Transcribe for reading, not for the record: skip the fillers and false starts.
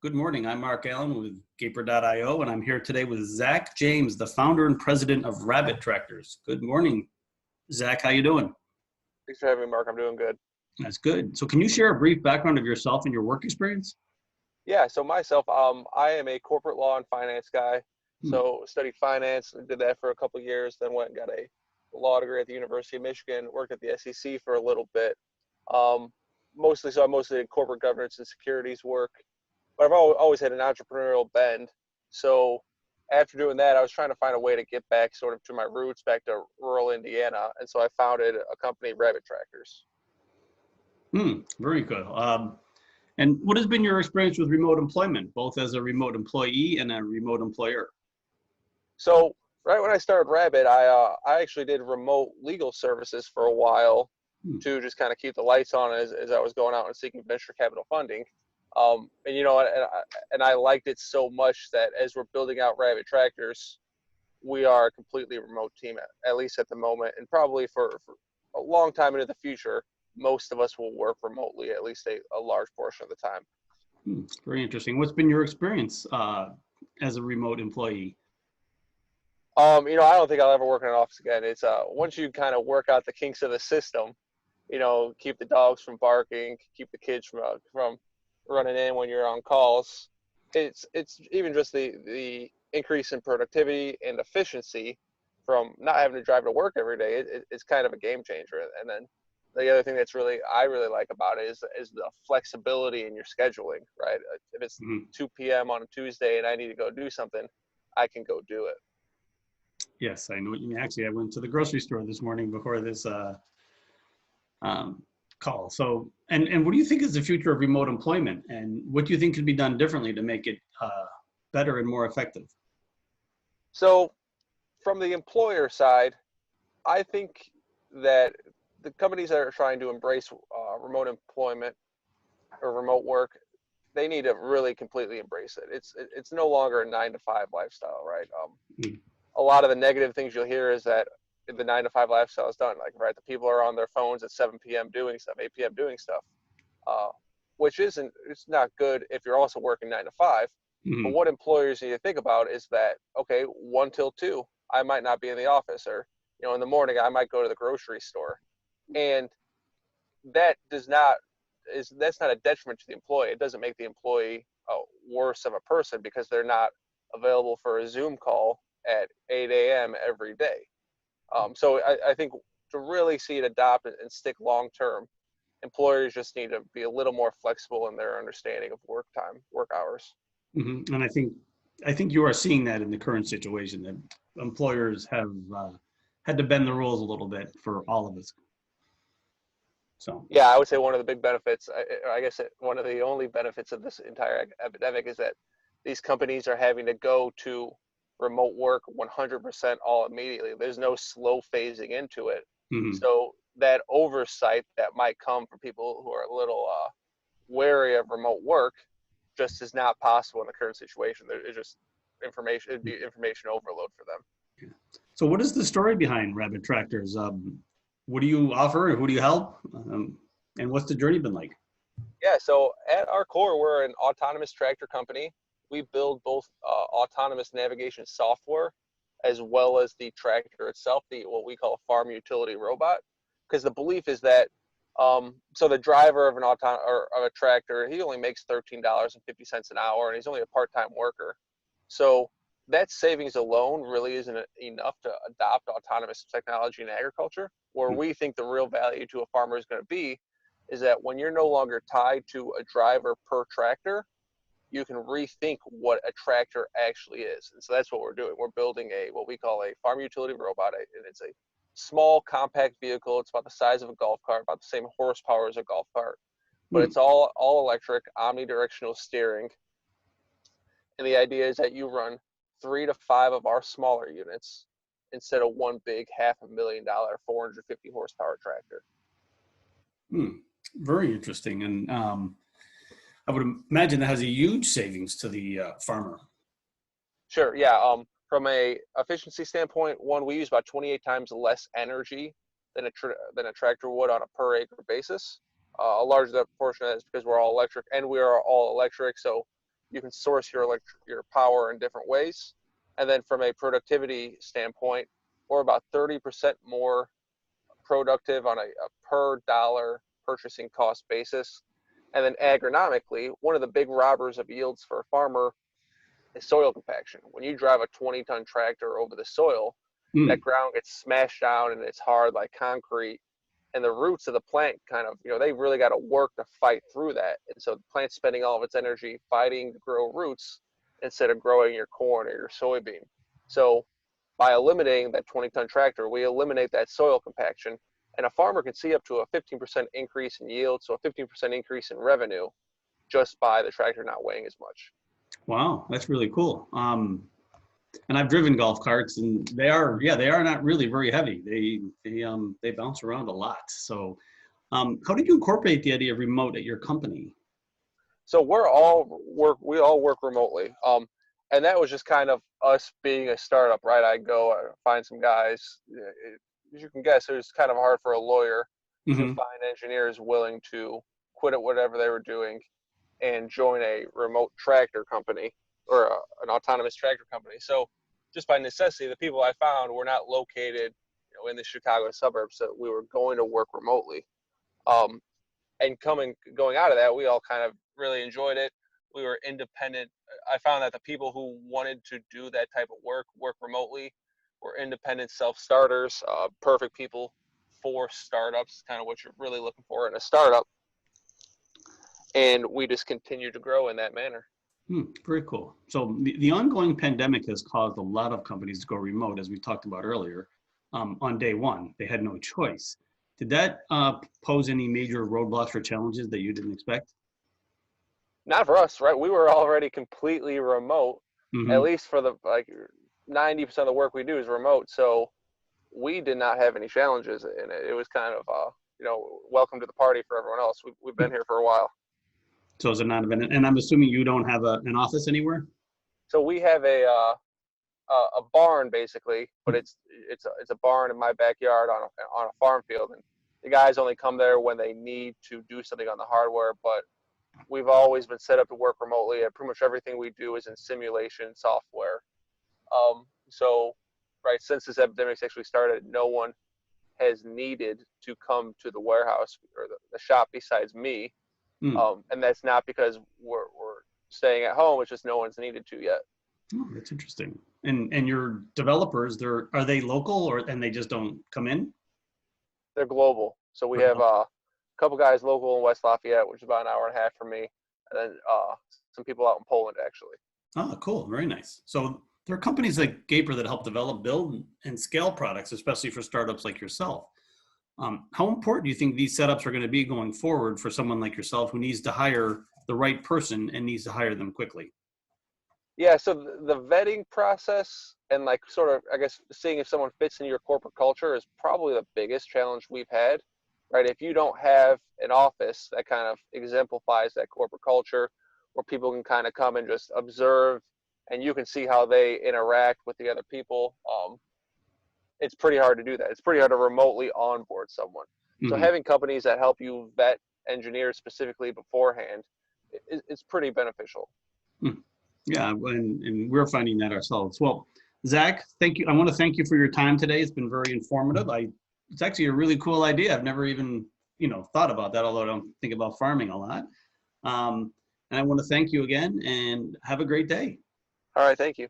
Good morning. I'm Mark Allen with Gaper.io, and I'm here today with Zach James, the founder and president of Rabbit Tractors. Good morning, Zach. How you doing? Thanks for having me, Mark. I'm doing good. That's good. So can you share a brief background of yourself and your work experience? Yeah, so myself, I am a corporate law and finance guy. Hmm. So studied finance, did that for a couple of years, then went and got a law degree at the University of Michigan, worked at the SEC for a little bit. Um, I mostly did corporate governance and securities work, but I've always had an entrepreneurial bend. So after doing that, I was trying to find a way to get back sort of to my roots, back to rural Indiana. And so I founded a company, Rabbit Tractors. Very good. And what has been your experience with remote employment, both as a remote employee and a remote employer? So right when I started Rabbit, I actually did remote legal services for a while Hmm. to just kind of keep the lights on as I was going out and seeking venture capital funding. And I liked it so much that as we're building out Rabbit Tractors, we are a completely remote team, at least at the moment, and probably for a long time into the future, most of us will work remotely at least a large portion of the time. Very interesting. What's been your experience as a remote employee? I don't think I'll ever work in an office again. It's once you kind of work out the kinks of the system, keep the dogs from barking, keep the kids from running in when you're on calls. It's even just the increase in productivity and efficiency from not having to drive to work every day. It's kind of a game changer. And then the other thing I really like about it is the flexibility in your scheduling. Right, if it's Mhm. 2 p.m. on a Tuesday and I need to go do something, I can go do it. Yes, I know what you mean. Actually, I went to the grocery store this morning before this um, call. So, and what do you think is the future of remote employment, and what do you think could be done differently to make it better and more effective? So from the employer side, I think that the companies that are trying to embrace remote employment or remote work, they need to really completely embrace it. It's no longer a 9 to 5 lifestyle, right? Mm. A lot of the negative things you'll hear is that the 9 to 5 lifestyle is done. Like, right, the people are on their phones at 7 p.m. doing stuff, 8 p.m. doing stuff, uh, which it's not good if you're also working 9 to 5. But Mhm. what employers need to think about is that, okay, 1 till 2, I might not be in the office, or in the morning I might go to the grocery store, and that does not that's not a detriment to the employee. It doesn't make the employee worse of a person because they're not available for a Zoom call at 8 a.m. every day. So I think to really see it adopt and stick long term, employers just need to be a little more flexible in their understanding of work time, work hours. And I think you are seeing that in the current situation that employers have had to bend the rules a little bit for all of us. So, Yeah, I would say one of the big benefits, I guess one of the only benefits of this entire epidemic is that these companies are having to go to remote work 100% all immediately. There's no slow phasing into it. mhm. So that oversight that might come from people who are a little wary of remote work just is not possible in the current situation. It's just it'd be information overload for them. So what is the story behind Rabbit Tractors? What do you offer? Who do you help? And what's the journey been like? Yeah, so at our core, we're an autonomous tractor company. We build both autonomous navigation software as well as the tractor itself, the what we call a farm utility robot. Because the belief is that so the driver of or of a tractor, he only makes $13.50 an hour, and he's only a part-time worker. So that savings alone really isn't enough to adopt autonomous technology in agriculture. Where Hmm. we think the real value to a farmer is going to be is that when you're no longer tied to a driver per tractor, you can rethink what a tractor actually is. And so that's what we're doing. We're building what we call a farm utility robot, and it's a small, compact vehicle. It's about the size of a golf cart, about the same horsepower as a golf cart, but Hmm. it's all electric, omnidirectional steering. And the idea is that you run 3 to 5 of our smaller units instead of one big $500,000, 450 horsepower tractor. Hmm. Very interesting. And I would imagine that has a huge savings to the farmer. Sure. Yeah. From a efficiency standpoint, one, we use about 28 times less energy than a tractor would on a per acre basis. A large portion of that is because we're all electric, and we are all electric. So you can source your power in different ways. And then from a productivity standpoint, we're about 30% more productive on a per dollar purchasing cost basis. And then agronomically, one of the big robbers of yields for a farmer is soil compaction. When you drive a 20-ton tractor over the soil, that ground gets smashed down and it's hard like concrete. And the roots of the plant kind of, they really got to work to fight through that. And so the plant's spending all of its energy fighting to grow roots instead of growing your corn or your soybean. So by eliminating that 20-ton tractor, we eliminate that soil compaction. And a farmer can see up to a 15% increase in yield, so a 15% increase in revenue just by the tractor not weighing as much. Wow, that's really cool. And I've driven golf carts, and they are not really very heavy. They bounce around a lot. So, how did you incorporate the idea of remote at your company? So we all work remotely. And that was just kind of us being a startup, right? I go find some guys. As you can guess, it was kind of hard for a lawyer to find engineers willing to quit at whatever they were doing and join a remote tractor company or an autonomous tractor company. So just by necessity, the people I found were not located in the Chicago suburbs, so we were going to work remotely. And going out of that, we all kind of really enjoyed it. We were independent. I found that the people who wanted to do that type of work remotely, were independent self-starters, perfect people for startups, kind of what you're really looking for in a startup. And we just continue to grow in that manner. Very cool. So the ongoing pandemic has caused a lot of companies to go remote, as we talked about earlier. On day one, they had no choice. Did that pose any major roadblocks or challenges that you didn't expect? Not for us, right? We were already completely remote, at least for the 90% of the work we do is remote. So we did not have any challenges in it. It was kind of, welcome to the party for everyone else. We've been here for a while. So is it not event? And I'm assuming you don't have an office anywhere? So we have a barn basically, but it's a barn in my backyard on a farm field, and the guys only come there when they need to do something on the hardware. But we've always been set up to work remotely, and pretty much everything we do is in simulation software. So right since this epidemic actually started, no one has needed to come to the warehouse or the shop besides me. And that's not because we're staying at home. It's just no one's needed to yet. Oh, that's interesting. And your developers, are they local and they just don't come in? They're global. So we have a couple guys local in West Lafayette, which is about an hour and a half from me, and then some people out in Poland actually. Oh, cool. Very nice. So there are companies like Gaper that help develop, build, and scale products, especially for startups like yourself. How important do you think these setups are going to be going forward for someone like yourself who needs to hire the right person and needs to hire them quickly? Yeah, so the vetting process and sort of, I guess, seeing if someone fits in your corporate culture is probably the biggest challenge we've had, right? If you don't have an office that kind of exemplifies that corporate culture where people can kind of come and just observe and you can see how they interact with the other people, it's pretty hard to do that. It's pretty hard to remotely onboard someone. So having companies that help you vet engineers specifically beforehand is pretty beneficial. Yeah, and we're finding that ourselves. Well, Zach, thank you. I want to thank you for your time today. It's been very informative. It's actually a really cool idea. I've never even, thought about that, although I don't think about farming a lot. And I want to thank you again and have a great day. All right, thank you.